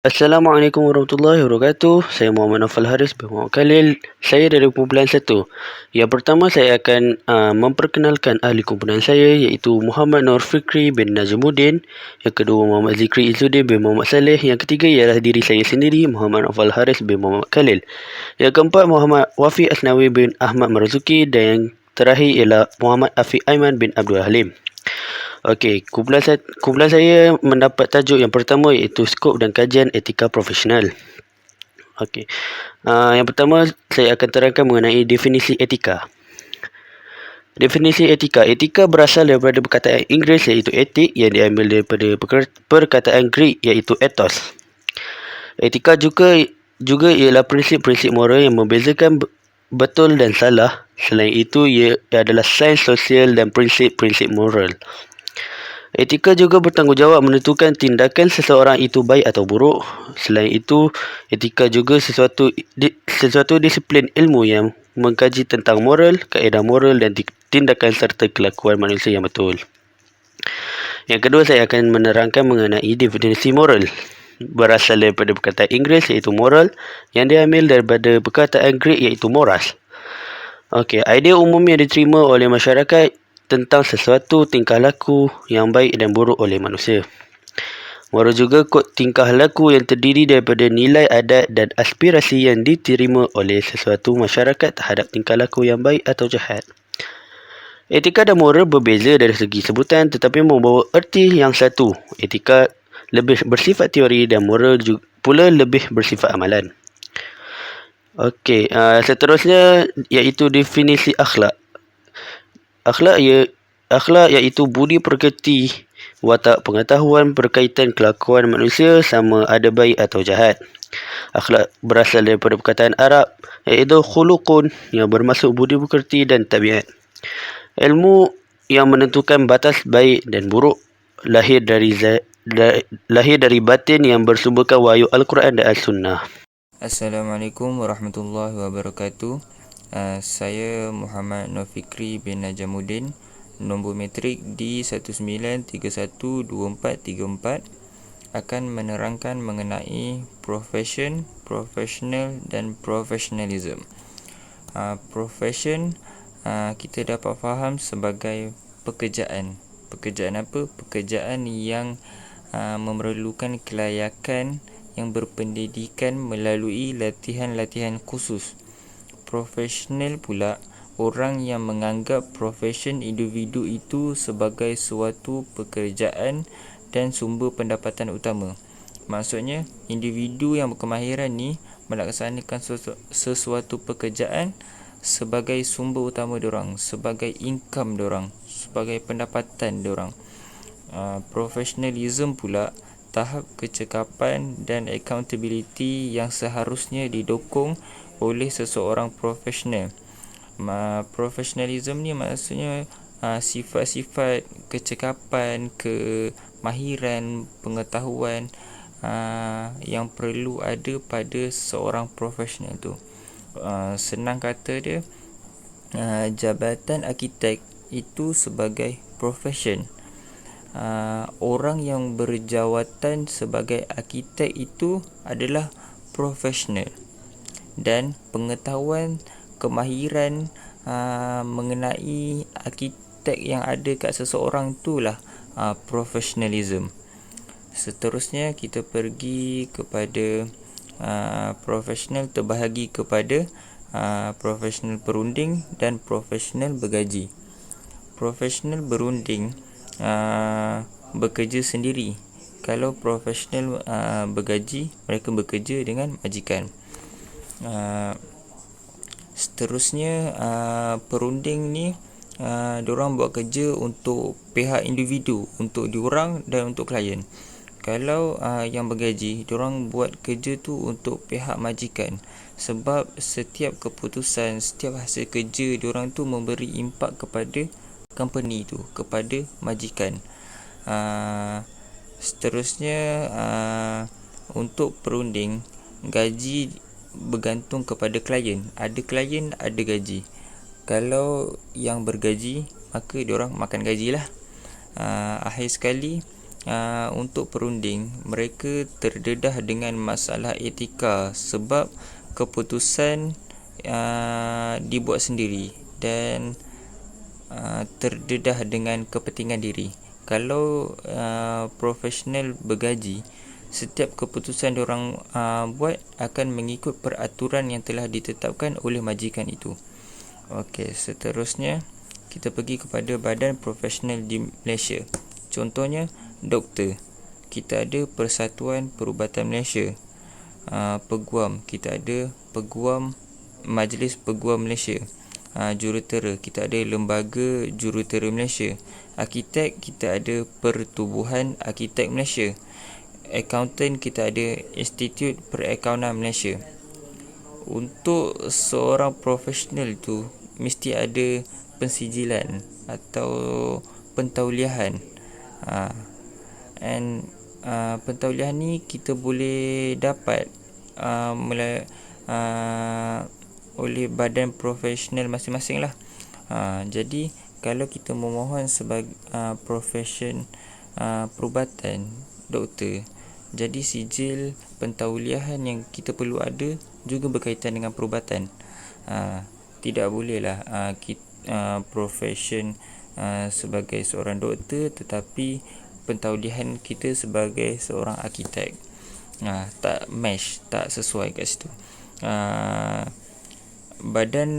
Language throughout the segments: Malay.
Assalamualaikum warahmatullahi wabarakatuh. Saya Muhammad Naufal Haris bin Muhammad Khalil. Saya dari kumpulan 1. Yang pertama saya akan memperkenalkan ahli kumpulan saya, iaitu Muhammad Nur Fikri bin Najmuddin. Yang kedua Muhammad Zikri Izzuddin bin Muhammad Saleh. Yang ketiga ialah diri saya sendiri, Muhammad Naufal Haris bin Muhammad Khalil. Yang keempat Muhammad Wafi Asnawi bin Ahmad Marzuki. Dan yang terakhir ialah Muhammad Afiq Aiman bin Abdul Halim. Okey, kumpulan saya mendapat tajuk yang pertama, iaitu skop dan kajian etika profesional. Okey. Yang pertama saya akan terangkan mengenai definisi etika. Definisi etika. Etika berasal daripada perkataan Inggeris iaitu etik, yang diambil daripada perkataan Greek iaitu ethos. Etika juga ialah prinsip-prinsip moral yang membezakan betul dan salah. Selain itu, ia adalah sains sosial dan prinsip-prinsip moral. Etika juga bertanggungjawab menentukan tindakan seseorang itu baik atau buruk. Selain itu, etika juga sesuatu disiplin ilmu yang mengkaji tentang moral, kaedah moral dan tindakan serta kelakuan manusia yang betul. Yang kedua, saya akan menerangkan mengenai definisi moral. Berasal daripada perkataan Inggeris iaitu moral, yang diambil daripada perkataan Greek iaitu moras. Okey, idea umum yang diterima oleh masyarakat tentang sesuatu tingkah laku yang baik dan buruk oleh manusia. Moral juga kod tingkah laku yang terdiri daripada nilai adat dan aspirasi yang diterima oleh sesuatu masyarakat terhadap tingkah laku yang baik atau jahat. Etika dan moral berbeza dari segi sebutan tetapi membawa erti yang satu. Etika lebih bersifat teori dan moral pula lebih bersifat amalan. Okey, seterusnya iaitu definisi akhlak. Akhlak iaitu budi pekerti, watak pengetahuan berkaitan kelakuan manusia sama ada baik atau jahat. Akhlak berasal daripada perkataan Arab iaitu khuluqun, yang bermaksud budi pekerti dan tabiat. Ilmu yang menentukan batas baik dan buruk, lahir dari batin yang bersumberkan wahyu Al-Quran dan As-Sunnah. Assalamualaikum warahmatullahi wabarakatuh. Saya Muhammad Nur Fikri bin Najmuddin, nombor matrik D19312434, akan menerangkan mengenai profession, professional dan professionalism. Profession kita dapat faham sebagai pekerjaan. Pekerjaan apa? Pekerjaan yang memerlukan kelayakan yang berpendidikan melalui latihan-latihan khusus. Profesional pula orang yang menganggap profesion individu itu sebagai suatu pekerjaan dan sumber pendapatan utama. Maksudnya, individu yang berkemahiran ni melaksanakan sesuatu pekerjaan sebagai sumber utama diorang, sebagai income diorang, sebagai pendapatan diorang. Professionalism pula tahap kecekapan dan accountability yang seharusnya didukung oleh seseorang profesional. Professionalism ni maksudnya sifat-sifat kecekapan, kemahiran, pengetahuan yang perlu ada pada seorang profesional tu. Senang kata dia, jabatan arkitek itu sebagai profession. Orang yang berjawatan sebagai arkitek itu adalah profesional, dan pengetahuan, kemahiran mengenai arkitek yang ada kat seseorang itulah professionalism. Seterusnya kita pergi kepada profesional terbahagi kepada profesional berunding dan profesional bergaji. Profesional berunding bekerja sendiri. Kalau profesional bergaji, mereka bekerja dengan majikan. Seterusnya perunding ni diorang buat kerja untuk pihak individu, untuk diorang dan untuk klien. Kalau yang bergaji, diorang buat kerja tu untuk pihak majikan, sebab setiap keputusan, setiap hasil kerja diorang tu memberi impak kepada company tu, kepada majikan. Seterusnya untuk perunding, gaji bergantung kepada klien. Ada klien, ada gaji. Kalau yang bergaji, maka diorang makan gaji lah. Akhir sekali, untuk perunding, mereka terdedah dengan masalah etika sebab keputusan dibuat sendiri dan terdedah dengan kepentingan diri. Kalau profesional bergaji, setiap keputusan diorang buat akan mengikut peraturan yang telah ditetapkan oleh majikan itu. Okey, seterusnya kita pergi kepada badan profesional di Malaysia. Contohnya doktor. Kita ada Persatuan Perubatan Malaysia. Peguam, kita ada Peguam Majlis Peguam Malaysia. Jurutera, kita ada Lembaga Jurutera Malaysia. Arkitek, kita ada Pertubuhan Arkitek Malaysia. Accountant, kita ada Institut Perakaunan Malaysia. Untuk seorang profesional tu mesti ada pensijilan atau pentauliahan. And pentauliahan ni kita boleh dapat oleh badan profesional masing-masing lah. Jadi kalau kita memohon sebagai profession perubatan doktor, jadi sijil pentauliahan yang kita perlu ada juga berkaitan dengan perubatan. Tidak bolehlah profession sebagai seorang doktor tetapi pentauliahan kita sebagai seorang arkitek. Tak match, tak sesuai kat situ. Badan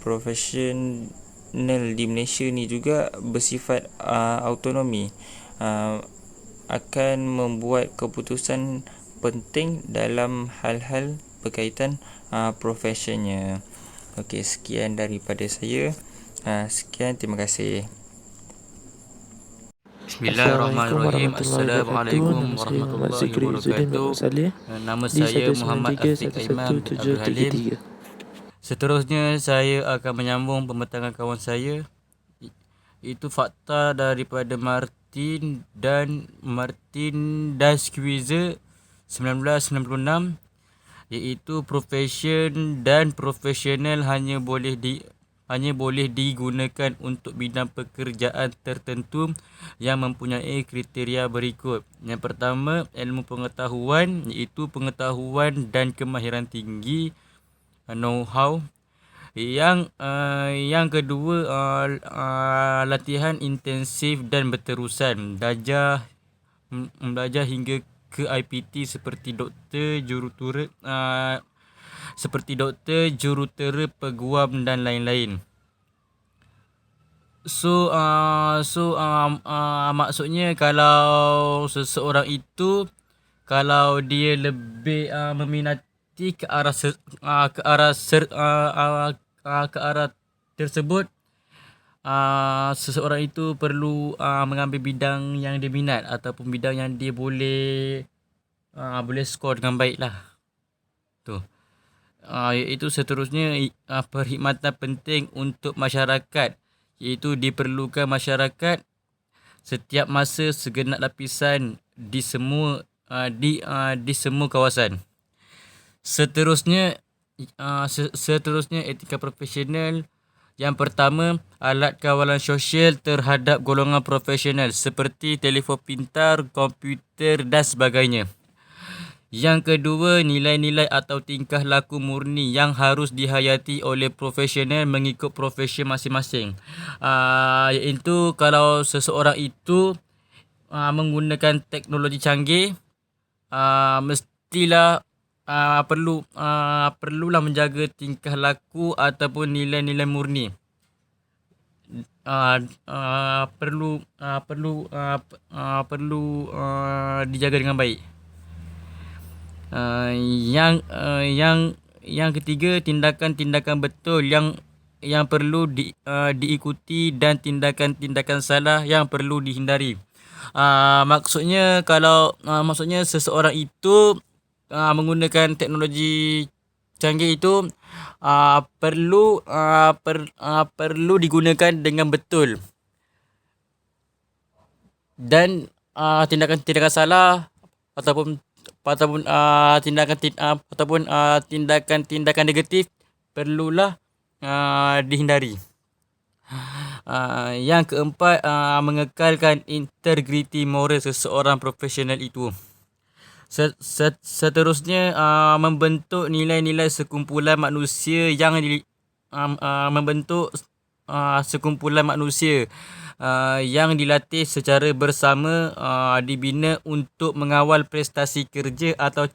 profesional di Malaysia ni juga bersifat autonomi, akan membuat keputusan penting dalam hal-hal berkaitan profesionnya. Okey, sekian daripada saya. Sekian, terima kasih. Bismillahirrahmanirrahim. Assalamualaikum warahmatullahi wabarakatuh. Nama saya Muhammad Afiq Aiman Abdul Halim. Seterusnya saya akan menyambung pembentangan kawan saya, itu fakta daripada Martin dan Squeezer 1996, iaitu profession dan profesional hanya boleh digunakan untuk bidang pekerjaan tertentu yang mempunyai kriteria berikut. Yang pertama, ilmu pengetahuan, iaitu pengetahuan dan kemahiran tinggi, know-how. Yang kedua, latihan intensif dan berterusan, belajar hingga ke IPT seperti doktor, jurutera, peguam dan lain-lain. Maksudnya kalau seseorang itu, kalau dia lebih meminati ke arah tersebut, seseorang itu perlu mengambil bidang yang dia minat ataupun bidang yang dia boleh skor dengan baik lah. Iaitu seterusnya, perkhidmatan penting untuk masyarakat, iaitu diperlukan masyarakat setiap masa segenap lapisan di semua kawasan. Seterusnya etika profesional. Yang pertama, alat kawalan sosial terhadap golongan profesional seperti telefon pintar, komputer dan sebagainya. Yang kedua, nilai-nilai atau tingkah laku murni yang harus dihayati oleh profesional mengikut profesi masing-masing. Iaitu kalau seseorang itu menggunakan teknologi canggih, mestilah perlulah menjaga tingkah laku ataupun nilai-nilai murni. Perlu dijaga dengan baik. Yang ketiga, tindakan-tindakan betul yang perlu diikuti dan tindakan-tindakan salah yang perlu dihindari. Maksudnya seseorang itu menggunakan teknologi canggih itu perlu digunakan dengan betul, dan tindakan-tindakan salah ataupun tindakan negatif perlulah dihindari. Yang keempat, mengekalkan integriti moral seseorang profesional itu. Seterusnya, membentuk nilai-nilai sekumpulan manusia yang sekumpulan manusia yang dilatih secara bersama, dibina untuk mengawal prestasi kerja atau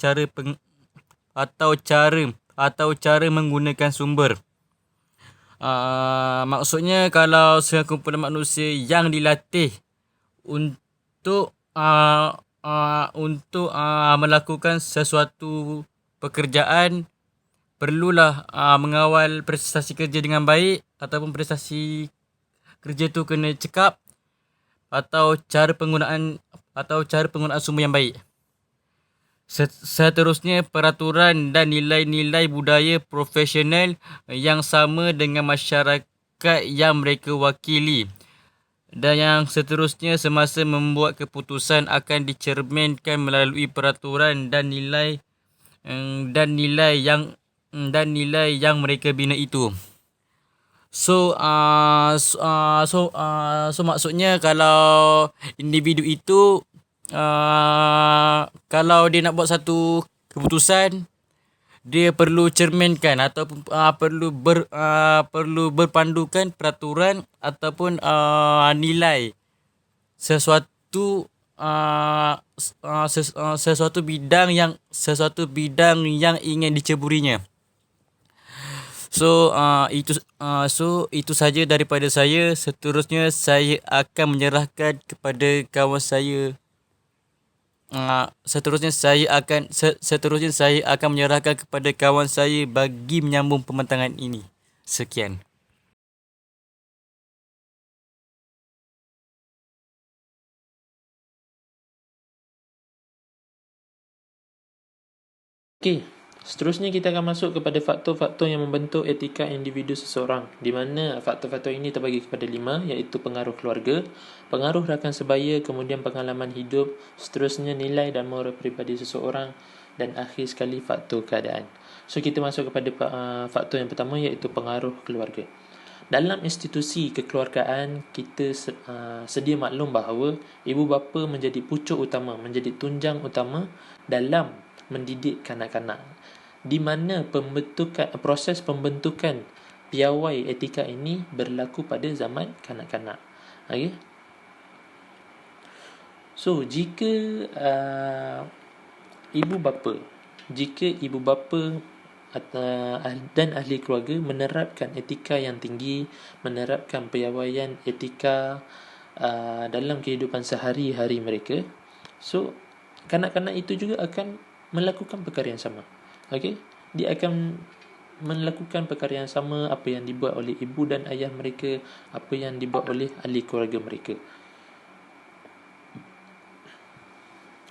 cara menggunakan sumber. Maksudnya kalau sekumpulan manusia yang dilatih untuk melakukan sesuatu pekerjaan, perlulah mengawal prestasi kerja dengan baik, ataupun prestasi kerja tu kena cekap, atau cara penggunaan sumber yang baik. Seterusnya, peraturan dan nilai-nilai budaya profesional yang sama dengan masyarakat yang mereka wakili. Dan yang seterusnya, semasa membuat keputusan akan dicerminkan melalui peraturan dan nilai yang mereka bina itu. So maksudnya kalau individu itu kalau dia nak buat satu keputusan, dia perlu cerminkan ataupun perlu berpandukan peraturan ataupun nilai sesuatu bidang yang ingin diceburinya. So itu saja daripada saya. Seterusnya saya akan menyerahkan kepada kawan saya. Seterusnya saya akan menyerahkan kepada kawan saya bagi menyambung pembentangan ini. Sekian. Okey, seterusnya kita akan masuk kepada faktor-faktor yang membentuk etika individu seseorang, di mana faktor-faktor ini terbagi kepada 5, iaitu pengaruh keluarga, pengaruh rakan sebaya, kemudian pengalaman hidup, seterusnya nilai dan moral peribadi seseorang, dan akhir sekali faktor keadaan. So kita masuk kepada faktor yang pertama, iaitu pengaruh keluarga. Dalam institusi kekeluargaan, kita sedia maklum bahawa ibu bapa menjadi pucuk utama, menjadi tunjang utama dalam mendidik kanak-kanak, di mana proses pembentukan piawai etika ini berlaku pada zaman kanak-kanak. Okay? So jika ibu bapa dan ahli keluarga menerapkan etika yang tinggi, menerapkan piawaian etika dalam kehidupan sehari-hari mereka, so kanak-kanak itu juga akan melakukan perkara yang sama. Okey, dia akan melakukan perkara yang sama, apa yang dibuat oleh ibu dan ayah mereka, apa yang dibuat oleh ahli keluarga mereka.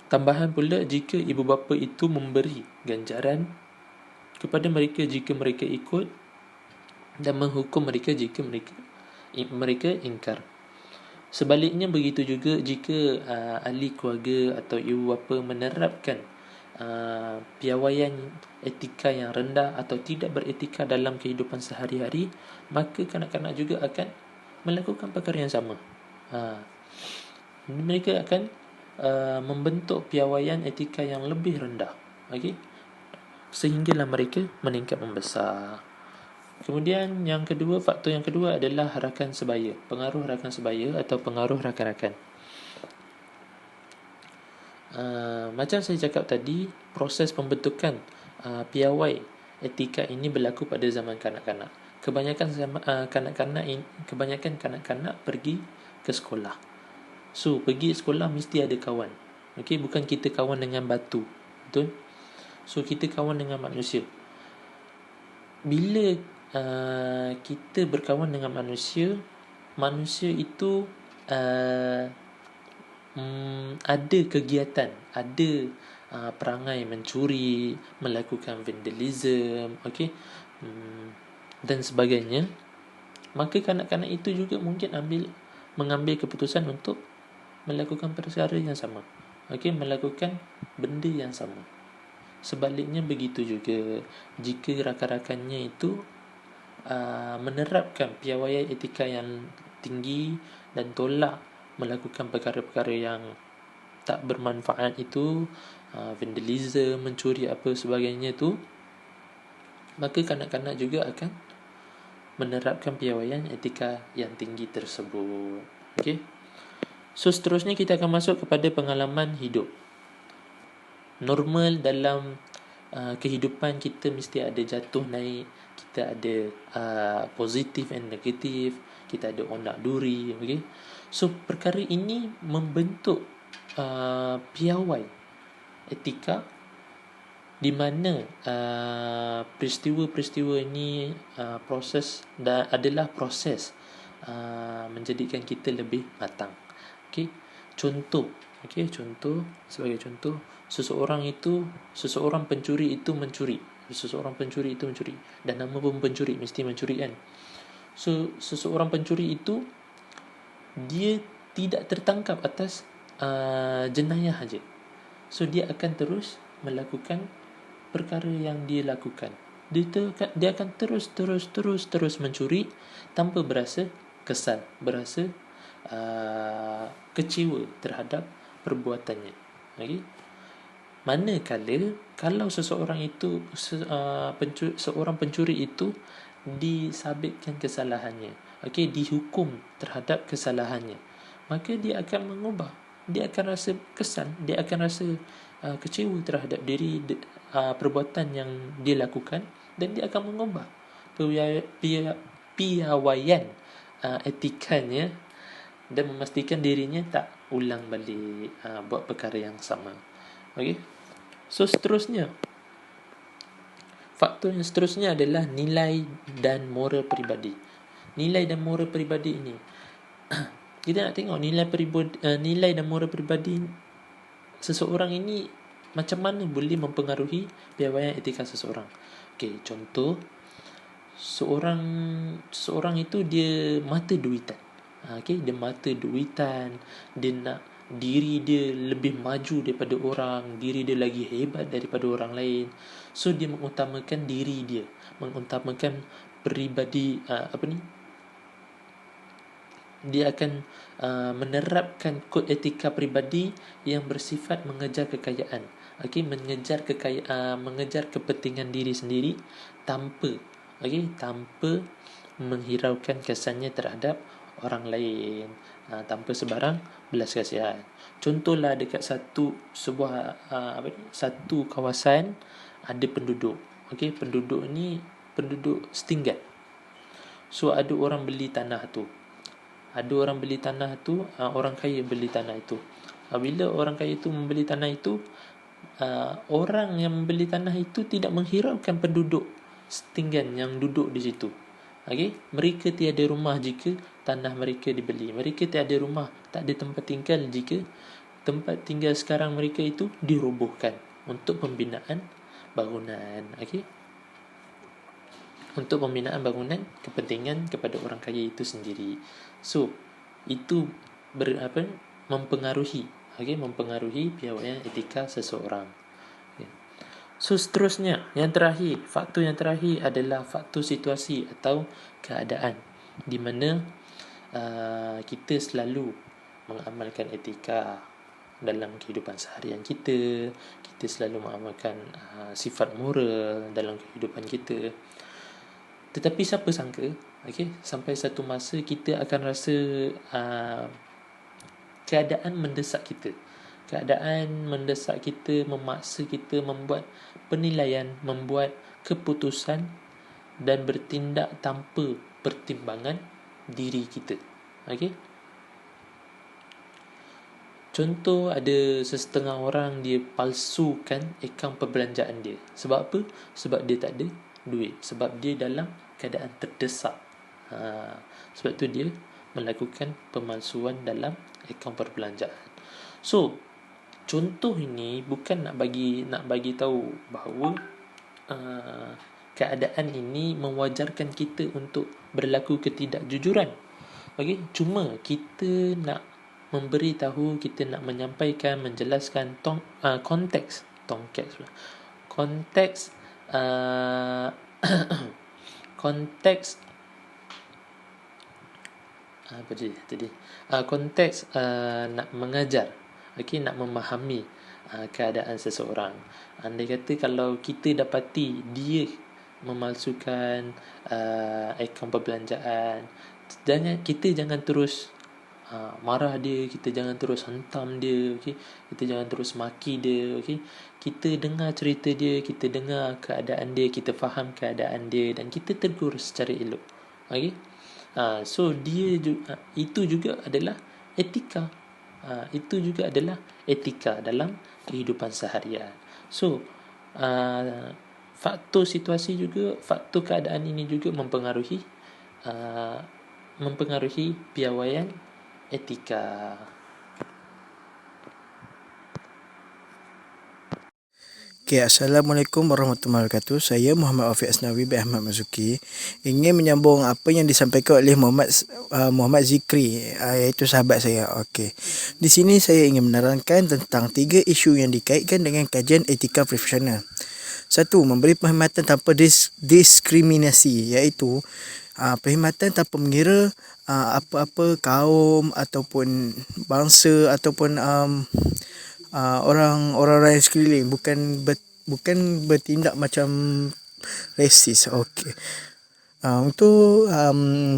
Tambahan pula, jika ibu bapa itu memberi ganjaran kepada mereka jika mereka ikut, dan menghukum mereka jika mereka ingkar. Sebaliknya begitu juga jika ahli keluarga atau ibu bapa menerapkan piawaian etika yang rendah atau tidak beretika dalam kehidupan sehari-hari, maka kanak-kanak juga akan melakukan perkara yang sama. Mereka akan membentuk piawaian etika yang lebih rendah, okey, sehinggalah mereka meningkat membesar. Kemudian faktor yang kedua adalah rakan sebaya, pengaruh rakan sebaya atau pengaruh rakan-rakan. Macam saya cakap tadi, proses pembentukan piawai etika ini berlaku pada zaman kanak-kanak. Kebanyakan kanak-kanak pergi ke sekolah. So pergi sekolah mesti ada kawan. Okey, bukan kita kawan dengan batu, betul? So kita kawan dengan manusia. Bila kita berkawan dengan manusia itu ada kegiatan, ada perangai mencuri, melakukan vandalism, okey, dan sebagainya, maka kanak-kanak itu juga mungkin mengambil keputusan untuk melakukan perkara yang sama, okey, melakukan benda yang sama. Sebaliknya begitu juga jika rakan-rakannya itu menerapkan piawaian etika yang tinggi dan tolak melakukan perkara-perkara yang tak bermanfaat itu, vandalism, mencuri apa sebagainya tu, maka kanak-kanak juga akan menerapkan piawaian etika yang tinggi tersebut. Okey. So seterusnya kita akan masuk kepada pengalaman hidup. Normal dalam kehidupan kita mesti ada jatuh naik, kita ada positif and negatif, kita ada onak duri, okey. So perkara ini membentuk piawai etika di mana peristiwa-peristiwa ini adalah proses menjadikan kita lebih matang. Okey. Contoh, sebagai contoh, seseorang pencuri itu mencuri. Dan nama pun pencuri, mesti mencuri kan. So seseorang pencuri itu dia tidak tertangkap atas jenayah saja. So dia akan terus melakukan perkara yang dia lakukan. Dia akan terus mencuri tanpa berasa kesal, berasa kecewa terhadap perbuatannya. Okey. Manakala kalau seorang pencuri itu disabitkan kesalahannya, okey, dihukum terhadap kesalahannya, maka dia akan mengubah. Dia akan rasa kesal, dia akan rasa kecewa terhadap perbuatan yang dia lakukan, dan dia akan mengubah piawaian etikanya dan memastikan dirinya tak ulang balik buat perkara yang sama. Okey. So faktor yang seterusnya adalah nilai dan moral peribadi. Nilai dan moral peribadi ini kita nak tengok nilai dan moral peribadi seseorang ini macam mana boleh mempengaruhi piawaian etika seseorang. Okey, contoh, seorang itu dia mata duitan. Dia mata duitan, dia nak diri dia lebih maju daripada orang, diri dia lagi hebat daripada orang lain. So dia mengutamakan diri dia, mengutamakan peribadi dia akan menerapkan kod etika peribadi yang bersifat mengejar kekayaan. Mengejar kepentingan diri sendiri tanpa menghiraukan kesannya terhadap orang lain, tanpa sebarang belas kasihan. Contohlah dekat satu kawasan ada penduduk. Penduduk ni penduduk setinggan. So ada orang beli tanah tu. Orang kaya beli tanah itu. Bila orang kaya itu membeli tanah itu, orang yang membeli tanah itu tidak menghiraukan penduduk setinggan yang duduk di situ. Mereka tiada rumah jika tanah mereka dibeli. Mereka tiada rumah, tak ada tempat tinggal jika tempat tinggal sekarang mereka itu dirobohkan untuk pembinaan bangunan. Untuk pembinaan bangunan kepentingan kepada orang kaya itu sendiri. So itu mempengaruhi piawaian etika seseorang. So seterusnya, faktor yang terakhir adalah faktor situasi atau keadaan di mana kita selalu mengamalkan etika dalam kehidupan seharian kita. Kita selalu mengamalkan sifat moral dalam kehidupan kita. Tetapi siapa sangka, sampai satu masa kita akan rasa keadaan mendesak kita, memaksa kita membuat penilaian, membuat keputusan dan bertindak tanpa pertimbangan diri kita. Contoh, ada sesetengah orang dia palsukan akaun perbelanjaan dia. Sebab apa? Sebab dia tak ada duit, sebab dia dalam keadaan terdesak. Sebab tu dia melakukan pemalsuan dalam akaun perbelanjaan. So contoh ini bukan nak bagi tahu bahawa keadaan ini mewajarkan kita untuk berlaku ketidakjujuran. Cuma kita nak memberi tahu, kita nak menyampaikan, menjelaskan konteks apa dia tadi, konteks nak mengajar, okey, nak memahami keadaan seseorang. Andai kata kalau kita dapati dia memalsukan akaun perbelanjaan, kita jangan terus marah dia, kita jangan terus hentam dia, okey, kita jangan terus maki dia, okey. Kita dengar cerita dia, kita dengar keadaan dia, kita faham keadaan dia dan kita tegur secara elok, okey. So itu juga adalah etika. Itu juga adalah etika dalam kehidupan seharian. So faktor situasi juga, faktor keadaan ini juga mempengaruhi piawaian etika. Okay, Assalamualaikum warahmatullahi wabarakatuh. Saya Muhammad Afiq Asnawi bin Ahmad Mazuki ingin menyambung apa yang disampaikan oleh Muhammad Zikri, iaitu sahabat saya. Okey. Di sini saya ingin menerangkan tentang 3 isu yang dikaitkan dengan kajian etika profesional. 1. Memberi perkhidmatan tanpa diskriminasi, iaitu perkhidmatan tanpa mengira apa-apa kaum ataupun bangsa ataupun orang-orang yang sekeliling, bukan bertindak macam rasis. Okey. Untuk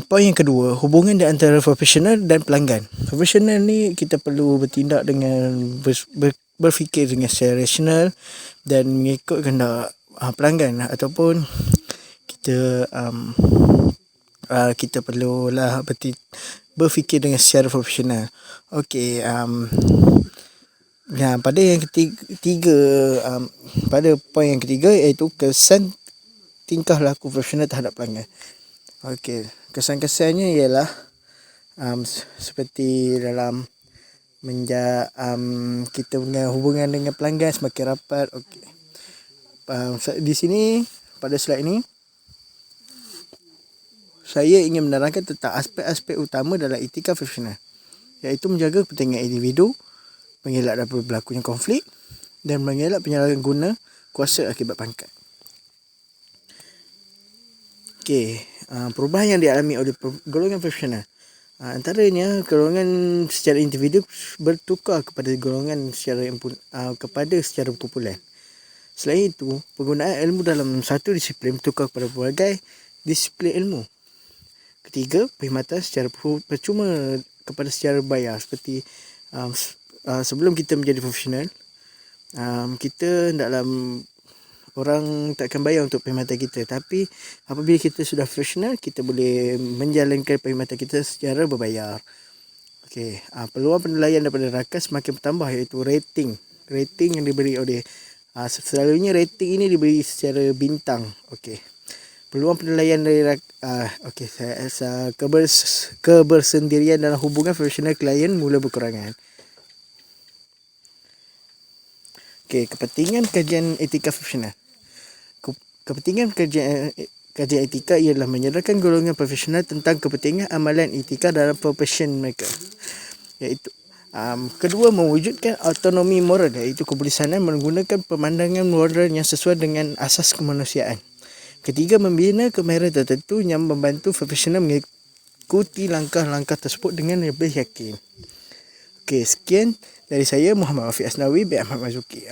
poin yang kedua, hubungan di antara profesional dan pelanggan. Profesional ni kita perlu bertindak dengan berfikir dengan secara rasional dan mengikut kehendak pelanggan, ataupun kita perlulah berfikir dengan secara profesional. Okey. Pada yang ketiga, pada poin yang ketiga, iaitu kesan tingkah laku profesional terhadap pelanggan. Okey, kesan-kesannya ialah seperti dalam kita punya hubungan dengan pelanggan semakin rapat. Okey. Di sini pada slide ini saya ingin menerangkan tentang aspek-aspek utama dalam etika profesional, iaitu menjaga kepentingan individu, mengelak daripada berlakunya konflik dan mengelak penyalahguna kuasa akibat pangkat. Okey, perubahan yang dialami oleh golongan profesional. Antaranya golongan secara individu bertukar kepada golongan secara kumpulan. Selain itu, penggunaan ilmu dalam satu disiplin bertukar kepada pelbagai disiplin ilmu. Ketiga, perkhidmatan secara percuma kepada secara bayar, seperti sebelum kita menjadi profesional, kita dalam orang takkan bayar untuk perkhidmatan kita, tapi apabila kita sudah profesional, kita boleh menjalankan perkhidmatan kita secara berbayar. Okey, peluang penilaian daripada rakan semakin bertambah, iaitu rating yang diberi oleh selalunya rating ini diberi secara bintang. Okey, peluang penilaian dari kebersendirian dalam hubungan profesional klien mula berkurangan. Okey, kepentingan kajian etika profesional. Kepentingan kajian etika ialah menyedarkan golongan profesional tentang kepentingan amalan etika dalam profesion mereka. Iaitu kedua, mewujudkan autonomi moral, iaitu kebolehsanan menggunakan pemandangan moral yang sesuai dengan asas kemanusiaan. Ketiga, membina kemahiran tertentu yang membantu profesional mengikuti langkah-langkah tersebut dengan lebih yakin. Okey, sekian dari saya Muhammad Afiq Asnawi bin Ahmad Mazuki.